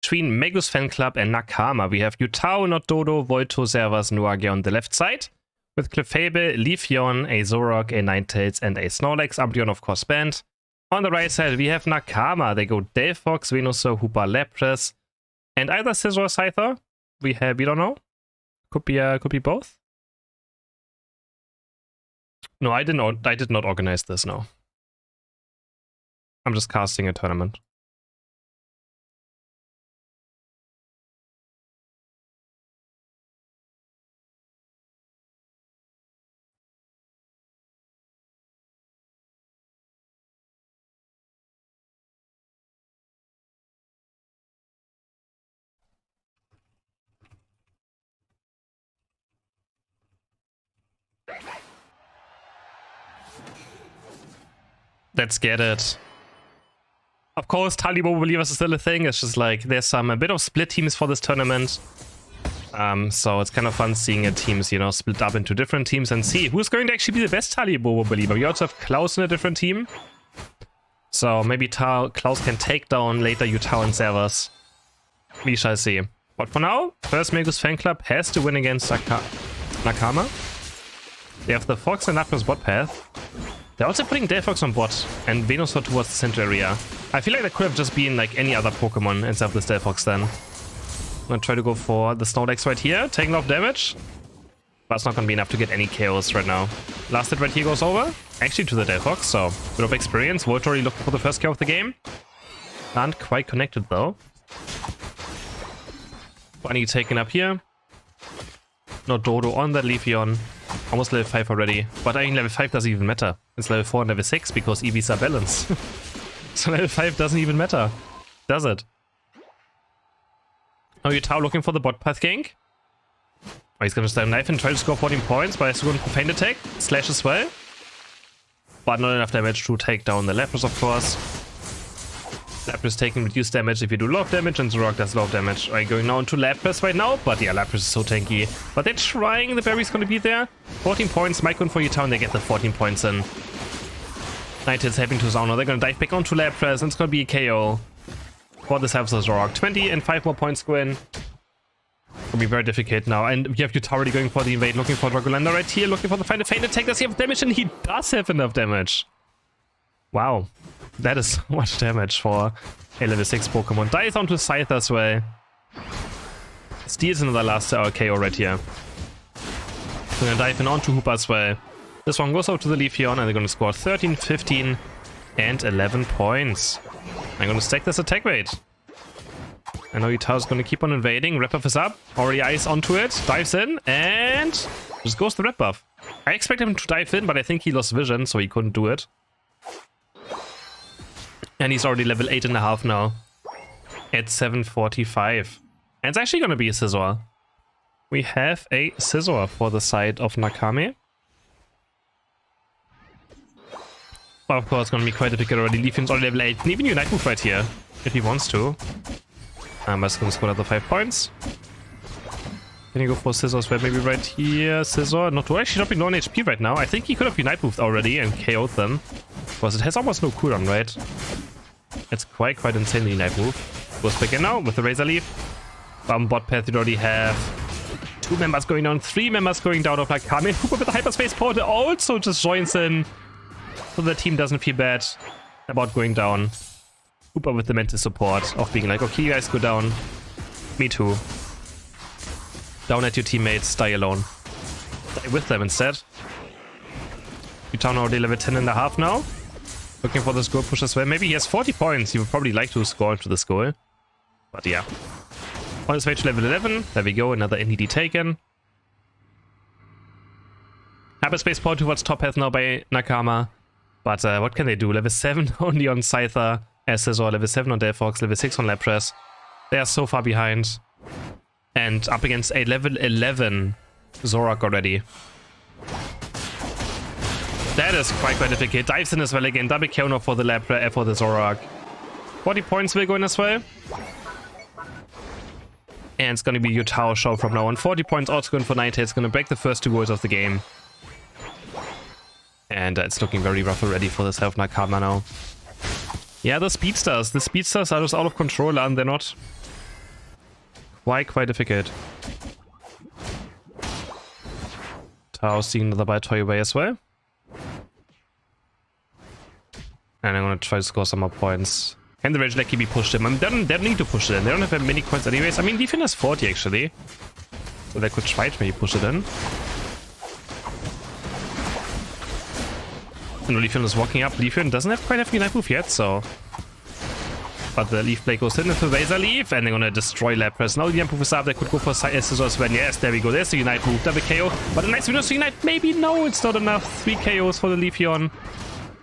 between Magus Fan Club and Nakama. We have Yutao, Not Dodo, Volto, Servas, Nuage on the left side. With Clefable, Leafeon, a Zoroark, a Ninetales, and a Snorlax. Umbreon, of course, banned. On the right side, we have Nakama. They go Delphox, Venusaur, Hoopa, Lapras, and either Scizor or Scyther. We don't know. Could be both. No, I did not organize this, no. I'm just casting a tournament. Let's get it. Of course, Talibo Believers is still a thing. It's just like there's a bit of split teams for this tournament. So it's kind of fun seeing teams, you know, split up into different teams and see who's going to actually be the best Talibo Believer. We also have Klaus in a different team. So maybe Klaus can take down later Yutao and Servas. We shall see. But for now, first Magus Fan Club has to win against Nakama. They have the Fox and Lapras bot path. They're also putting Delphox on bot and Venusaur towards the center area. I feel like that could have just been like any other Pokemon instead of this Delphox then. I'm gonna try to go for the Snorlax right here, taking off damage. But it's not gonna be enough to get any KOs right now. Last hit right here goes over, actually to the Delphox, so bit of experience. Voltor already looking for the first kill of the game. Aren't quite connected though. Bunny taken up here. No Dodo on that Leafeon. Almost level 5 already. But I think level 5 doesn't even matter. It's level 4 and level 6 because EVs are balanced. So level 5 doesn't even matter. Does it? Now Yutao looking for the bot path gank. Oh, he's gonna stab knife and try to score 14 points, but he's going to Profane Attack. Slash as well. But not enough damage to take down the Lapras, of course. Lapras taking reduced damage if you do a lot of damage, and Zoroark does a lot of damage. I'm going now into Lapras right now, but yeah, Lapras is so tanky. But they're trying, the berry's gonna be there. 14 points, Micron for Yutao, and they get the 14 points in. Ninetales helping to Zauna, they're gonna dive back onto Lapras, and it's gonna be a KO. For this helps the Zoroark. 20 and 5 more points go in. It'll be very difficult now, and we have Yutao already going for the invade, looking for Dragolander right here, looking for the final Feint Attack. Does he have damage? And he does have enough damage. Wow. That is so much damage for a level 6 Pokemon. Dies onto Scyther as well. Steals another last KO right here. We're gonna dive in onto Hoopa as well. This one goes out to the Leafeon and they're gonna score 13, 15, and 11 points. I'm gonna stack this attack rate. I know Yutao's gonna keep on invading. Red buff is up. Already ice onto it. Dives in and just goes the red buff. I expect him to dive in, but I think he lost vision, so he couldn't do it. And he's already level 8.5 now. At 745. And it's actually going to be a Scizor. We have a Scizor for the side of Nakame. But of course, it's going to be quite difficult already. Leafeon's already level 8. Can even Unite move right here, if he wants to. But it's going to score another 5 points. Can you go for Scizor as well? Maybe right here. Scizor. Not to actually not being low on HP right now. I think he could have Unite moved already and KO'd them. Because it has almost no cooldown, right? It's quite insanely Unite move. Goes back in now with the Razor Leaf. Bot path, you already have 2 members going down, 3 members going down of Nakame. Hoopa with the Hyperspace Portal also just joins in. So the team doesn't feel bad about going down. Hoopa with the mental support of being like, okay, you guys go down. Me too. Down at your teammates, die alone. Die with them instead. Yutao already level 10.5 now. Looking for the score push as well. Maybe he has 40 points. He would probably like to score into the score. But yeah. On his way to level 11. There we go. Another NED taken. Hyperspace Port towards top path now by Nakama. But what can they do? Level 7 only on Scyther. Scizor, level 7 on Delphox, level 6 on Lapras. They are so far behind. And up against a level 11 Zoroark already. That is quite difficult. Dives in as well again. Double KO now for the Lapras, for the Zoroark. 40 points will go in as well. And it's going to be Yutao show from now on. 40 points also going for Ninetales. It's going to break the first 2 goals of the game. And it's looking very rough already for the self Nakama now. Yeah, the speedsters. The speedsters are just out of control, and they're not quite difficult. Tao seeing another bite toy away as well. And I'm gonna try to score some more points. Can the Regieleki be pushed in? I mean, they don't need to push it in. They don't have that many coins anyways. I mean, Leafeon has 40 actually. So they could try to maybe push it in. And Leafeon is walking up. Leafeon doesn't have quite a Unite move yet, so... But the Leaf Blade goes in with the Razor Leaf, and they're gonna destroy Lapras. Now the Unite move is up. They could go for Scissors when yes, there we go. There's the Unite move. Double KO. But a nice Venus Unite. Maybe no, it's not enough. 3 KOs for the Leafeon.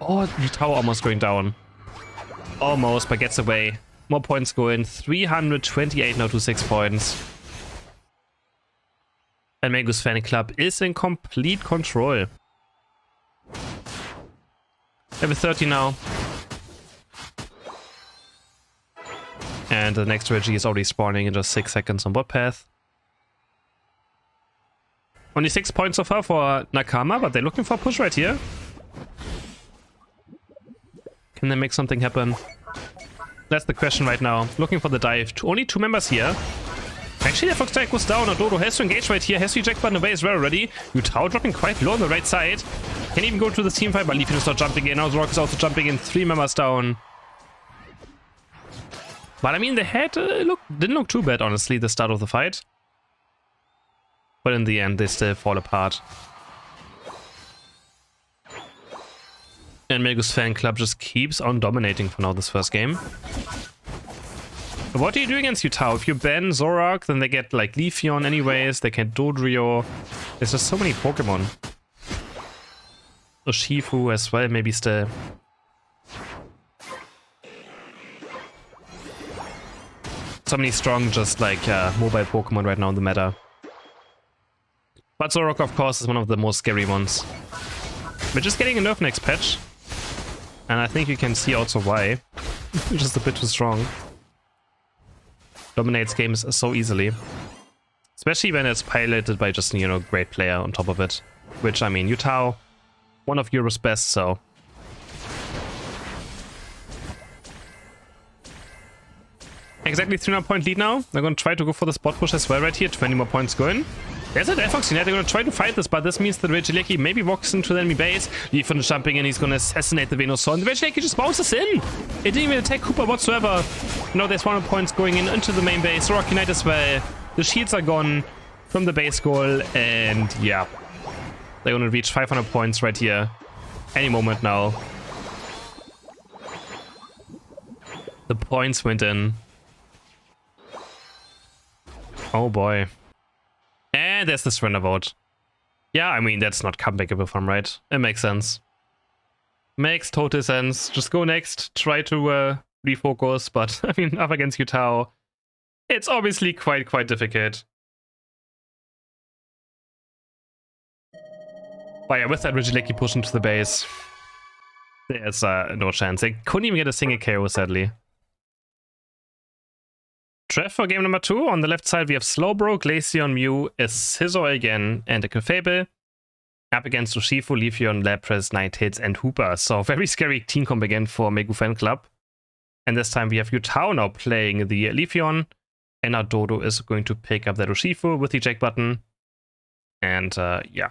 Oh, the tower almost going down. Almost, but gets away. More points go in. 328 now to 6 points. And Magus Fan Club is in complete control. Level 30 now. And the next Reggie is already spawning in just 6 seconds on bot path. Only 6 points so far for Nakama, but they're looking for a push right here. Can they make something happen? That's the question right now. Looking for the dive. Only 2 members here. Actually, the Fox Tag goes down. Dodo has to engage right here. Has to eject button away as well already. Yutao dropping quite low on the right side. Can even go to the team fight, but Leafeon is not jumping in. Now Zorok is also jumping in. 3 members down. But I mean, the head didn't look too bad, honestly, the start of the fight. But in the end, they still fall apart. And Magus Fan Club just keeps on dominating for now this first game. But what do you do against Yutao? If you ban Zorok, then they get like Leafeon anyways, they get Dodrio. There's just so many Pokemon. Urshifu as well, maybe still. So many strong, just like mobile Pokemon right now in the meta. But Zorok, of course, is one of the most scary ones. We're just getting a nerf next patch. And I think you can see also why. Just a bit too strong. Dominates games so easily. Especially when it's piloted by just, you know, great player on top of it. Which, I mean, Yutao, one of Europe's best, so... Exactly 300 point lead now. They're going to try to go for the spot push as well right here. 20 more points going. There's a Delphox Unite. They're going to try to fight this, but this means that Regieleki maybe walks into the enemy base. Leafeon is jumping in. He's going to assassinate the Venusaur. And the Regieleki just bounces in. It didn't even attack Cooper whatsoever. Now there's 100 points going in into the main base. Zorok Unite as well. The shields are gone from the base goal. And yeah, they're going to reach 500 points right here. Any moment now. The points went in. Oh boy. And there's the surrender vote. Yeah, I mean, that's not comebackable from, right? It makes sense. Makes total sense. Just go next, try to refocus, but I mean, up against Yutao, it's obviously quite difficult. But yeah, with that Regieleki push into the base, there's no chance. They couldn't even get a single KO, sadly. Trev for game number 2. On the left side, we have Slowbro, Glaceon, Mew, a Scizor again, and a Clefable. Up against Urshifu, Leafeon, Lapras, Ninetales, and Hooper. So very scary team comp again for Megu Fan Club. And this time we have Yutao now playing the Leafeon. And now Dodo is going to pick up that Urshifu with the eject button. And yeah.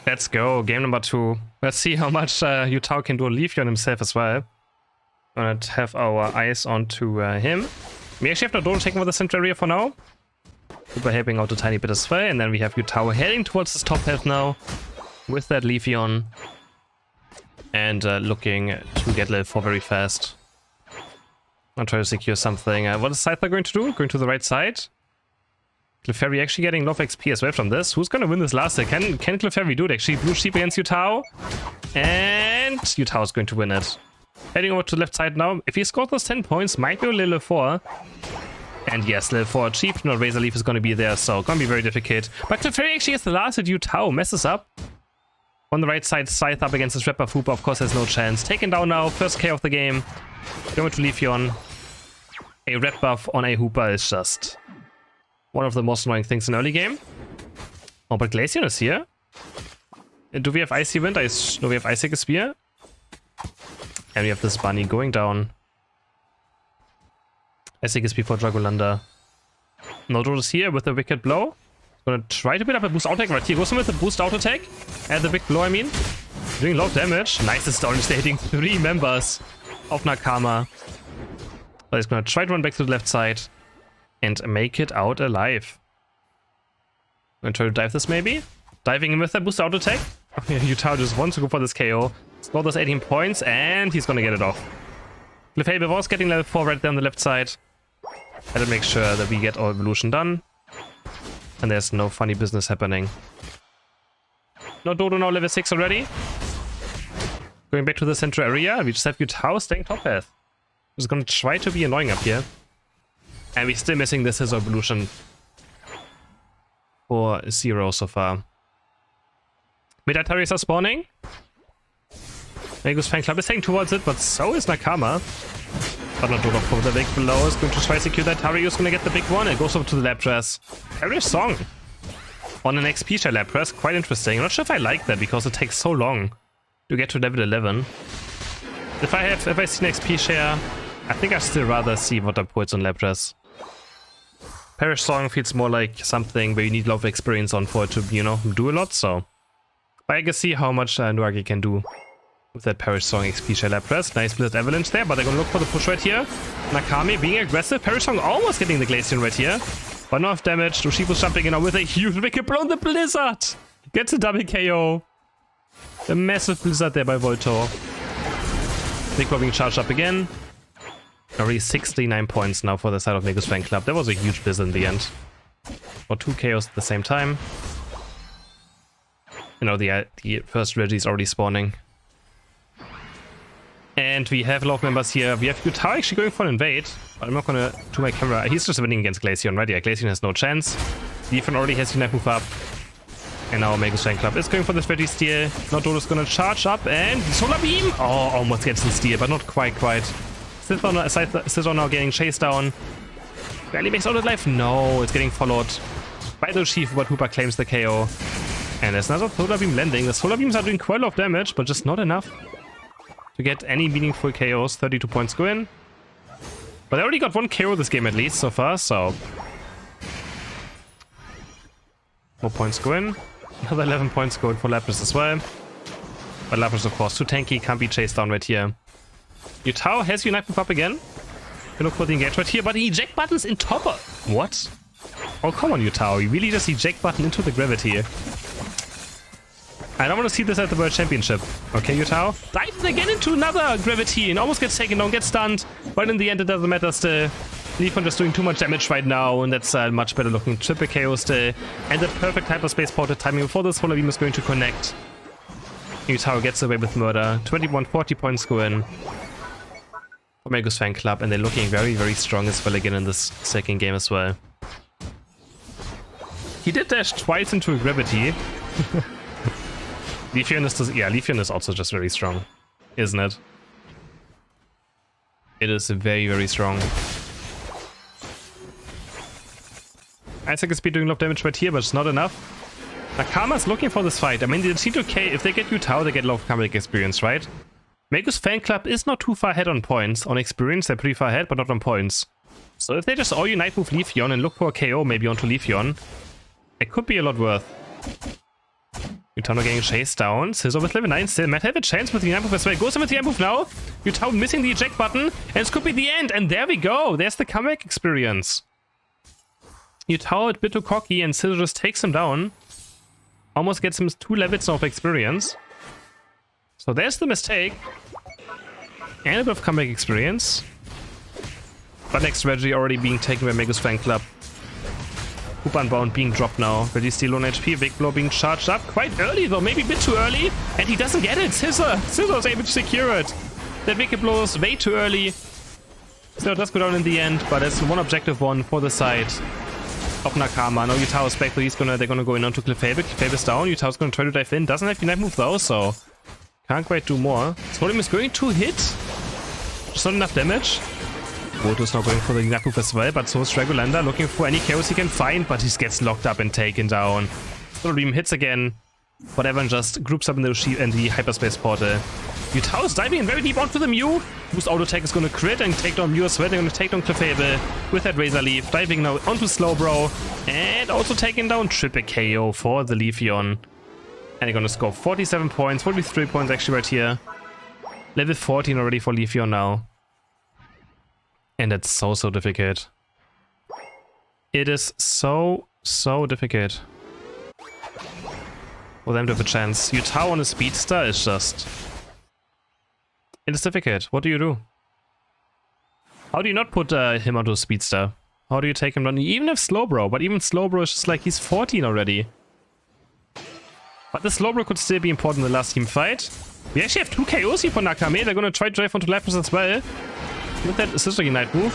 Let's go, game number 2. Let's see how much Yutao can do on Leafeon himself as well. Gonna have our eyes onto him. We actually have no Dodo taking over the center area for now. Super helping out a tiny bit as well. And then we have Yutao heading towards his top health now. With that Leafeon. And looking to get level 4 very fast. I'll try to secure something. What is Scyther going to do? Going to the right side. Clefairy actually getting a lot of XP as well from this. Who's going to win this last hit? Can Clefairy do it actually? Blue Sheep against Yutao. And Yutao is going to win it. Heading over to the left side now. If he scores those 10 points, might be a level 4. And yes, level 4 achieved. No, Razor Leaf is going to be there, so going to be very difficult. But Clefairy actually gets the last hit. Yutao messes up. On the right side, Scythe up against his Red Buff Hooper, of course, has no chance. Taken down now, first KO of the game. Going to Leafeon. A Red Buff on a Hooper is just one of the most annoying things in early game. Oh, but Glaceon is here. Do we have Icy Wind? No, we have Icy Spear. And we have this Bunny going down. Icy Spear for Dragolanda. Nodo is here with the Wicked Blow. Gonna try to build up a boost auto attack right here. Goes in with the boost auto attack. And the big blow, I mean. Doing a lot of damage. Nicest down, hitting 3 members of Nakama. But he's gonna try to run back to the left side and make it out alive. I'm gonna try to dive this maybe. Diving in with the boost auto attack. Yutao just wants to go for this KO. Score those 18 points and he's gonna get it off. Clefable was getting level 4 right there on the left side. Had to make sure that we get our evolution done. And there's no funny business happening. No Dodo now level 6 already. Going back to the central area, we just have Yutao staying top path. Just gonna try to be annoying up here. And we're still missing this Scissor evolution for 0 so far. Mid-Ataris are spawning. Magus Fan Club is heading towards it, but so is Nakama. But not Dodo for the big below is going to try to secure that. Tarius is going to get the big one. It goes over to the Lapras. Very song on an XP share Lapras. Quite interesting. I'm not sure if I like that because it takes so long to get to level 11. If I see an XP share, I think I'd still rather see Water Pulse on Lapras. Perish Song feels more like something where you need a lot of experience on for it to, you know, do a lot. So, but I can see how much Nuragi can do with that Perish Song XP share Lapras. Nice Blizzard Avalanche there, but they're gonna look for the push right here. Nakami being aggressive. Perish Song almost getting the Glaceon right here. But not enough damage. Doshibo's jumping in now with a huge Wicked Blow on the Blizzard. Gets a double KO. A massive Blizzard there by Voltor. Big Blow being charged up again. Already 69 points now for the side of Magus Fan Club. That was a huge Blizzard in the end. Or 2 KOs at the same time. You know, the first Reggie is already spawning. And we have a lot of members here. We have Yutao actually going for an invade. But I'm not gonna do my camera. He's just winning against Glaceon, right? Yeah, Glaceon has no chance. Leafeon already has Unite move up. And now Magus Fan Club is going for this Reggie steal. Now Dodo's gonna charge up and Solar Beam! Oh, almost gets the steal, but not quite. Scizor now getting chased down. Barely makes out of life. No, it's getting followed by the Chief, but Hooper claims the KO. And there's another Solar Beam landing. The Solar Beams are doing quite a lot of damage, but just not enough to get any meaningful KOs. 32 points go in. But I already got 1 KO this game at least so far, so... more points go in. Another 11 points going for Lapras as well. But Lapras, of course, too tanky, can't be chased down right here. Yutao has Unite move up again. Can look for the engage right here, but the eject button's in topper. What? Oh, come on, Yutao. You really just eject button into the gravity. I don't want to see this at the World Championship. Okay, Yutao. Dives again into another gravity and almost gets taken down, gets stunned. But in the end, it doesn't matter still. Leafeon just doing too much damage right now, and that's much better looking. Triple KO still. And the perfect hyperspace portal timing before the Solar Beam is going to connect. Yutao gets away with murder. 2140 points go in for Magus Fan Club, and they're looking very, very strong as well again in this second game as well. He did dash twice into a gravity. Leafeon is also just very strong, isn't it? It is very, very strong. Isaac is doing a lot of damage right here, but it's not enough. Nakama's looking for this fight. I mean, the T2K, if they get Yutao, they get a lot of combat experience, right? Magus Fan Club is not too far ahead on points. On experience, they're pretty far ahead, but not on points. So if they just all Unite move Leafeon and look for a KO maybe onto Leafeon, it could be a lot worth. Utano getting chased down. Scizor with level 9 still. Might have a chance with the Unite move as well. Goes in with the move now. Utano missing the eject button. And this could be the end. And there we go. There's the comeback experience. Utano a bit too cocky and Scizor just takes him down. Almost gets him 2 levels of experience. So there's the mistake. And a bit of comeback experience. But next strategy already being taken by Magus Fan Club. Hoopa Unbound being dropped now. Really still on HP. Big Blow being charged up quite early though. Maybe a bit too early. And he doesn't get it. Scizor is able to secure it. That Wicked Blow is way too early. So it does go down in the end. But it's one objective one for the side of Nakama. Now Utao's back. But they're gonna go in onto Clefable. Clefable's down. Utao's gonna try to dive in. Doesn't have Unite move though. So can't quite do more. Totem is going to hit. Just not enough damage. Boto is now going for the Unite move as well, but so is Dragolander looking for any chaos he can find, but he gets locked up and taken down. Solar hits again. Whatever, and just groups up in the hyperspace portal. Utao is diving in very deep onto the Mew, whose auto attack is going to crit and take down Mew as well. They're going to take down Clefable with that Razor Leaf. Diving now onto Slowbro, and also taking down triple KO for the Leafeon. And they're going to score 47 points, 43 points actually right here. Level 14 already for Leafeon now. And it's so difficult. It is so difficult for them to have a chance. Utao on a Speedster is just... It is difficult. What do you do? How do you not put him onto a Speedster? How do you take him down? You even have Slowbro, but even Slowbro is just like he's 14 already. But the Slowbro could still be important in the last team fight. We actually have 2 KOs here for Nakame. They're gonna try to drive onto Lapras as well. With that Sister Unite move.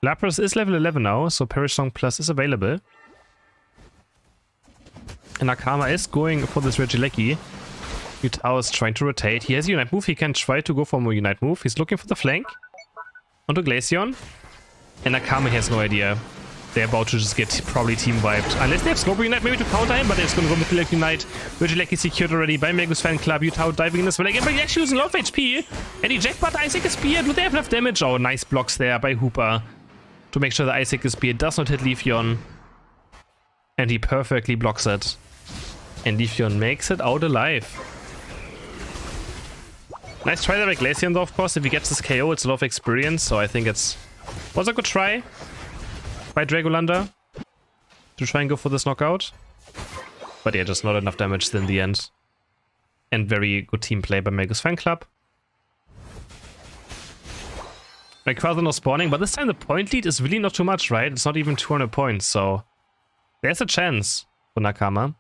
Lapras is level 11 now, so Perish Song Plus is available. And Nakama is going for this Regieleki. Utao is trying to rotate. He has a Unite move. He can try to go for a Unite move. He's looking for the flank. Onto Glaceon. And Nakama has no idea. They're about to just get probably team wiped. Unless they have Slowbro Unite maybe to counter him, but they're just going to go with Regieleki Unite. Regieleki secured already by Magus Fan Club. Utao diving in as well again, but he's actually losing a lot of HP. And eject but Isaac is speared. Do they have enough damage? Oh, nice blocks there by Hoopa. To make sure that Isaac is speared does not hit Leafeon. And he perfectly blocks it. And Leafeon makes it out alive. Nice try there by Glaceon though, of course. If he gets this KO, it's a lot of experience. So I think was a good try by Dragolander to try and go for this knockout. But yeah, just not enough damage in the end. And very good team play by Magus Fan Club. Rayquaza now spawning, but this time the point lead is really not too much, right? It's not even 200 points, so there's a chance for Nakama.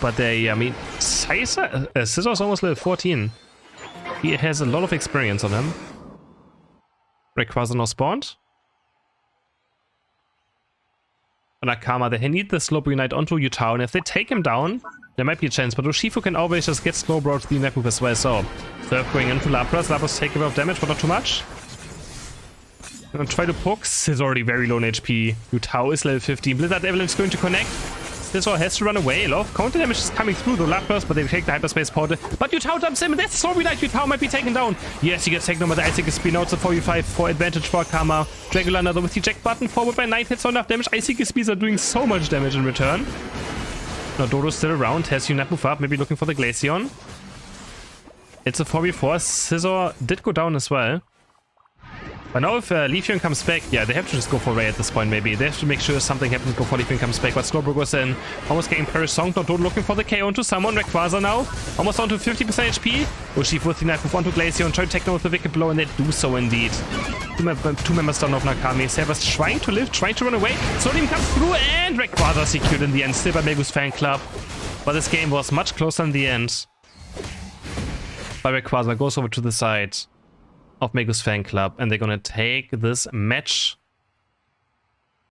But I mean, Scizor is almost level 14. He has a lot of experience on him. Rayquaza now spawned. Nakama, they need the Slowbro Unite onto Utao, and if they take him down, there might be a chance, but Urshifu can always just get Slowbro to the Unite move as well, so Surf going into Lapras. Lapras taking a bit of damage, but not too much. Gonna try to poke. Scizor already very low on HP. Utao is level 15. Blizzard Avalanche is going to connect. Scizor has to run away. A lot of counter damage is coming through the Lapras, but they take the hyperspace portal. But Utao dumps him, and that's Slowbro Unite. Utao might be taken down. Yes, he gets taken down by the Icy Speed. Now it's a 4v5 for advantage for Akama. Dragolander with the eject button forward by 9 hits, not enough damage. Icy Speeds are doing so much damage in return. Now Dodo's still around, has Unite move up, maybe looking for the Glaceon. It's a 4v4. Scizor did go down as well. But now if Leafeon comes back, yeah, they have to just go for Ray at this point, maybe. They have to make sure something happens before Leafeon comes back. But Slowbro goes in, almost getting Perish Song. Dodo looking for the KO onto someone. Rayquaza now, almost down to 50% HP. Urshifu with the knife move onto Glaceon, try to take down with the Wicked Blow, and they do so indeed. Two members down of Nakami. Saber's trying to live, trying to run away. Sodium comes through, and Rayquaza secured in the end, still by Magus Fan Club. But this game was much closer in the end. But Rayquaza goes over to the side of Magus Fan Club, and they're gonna take this match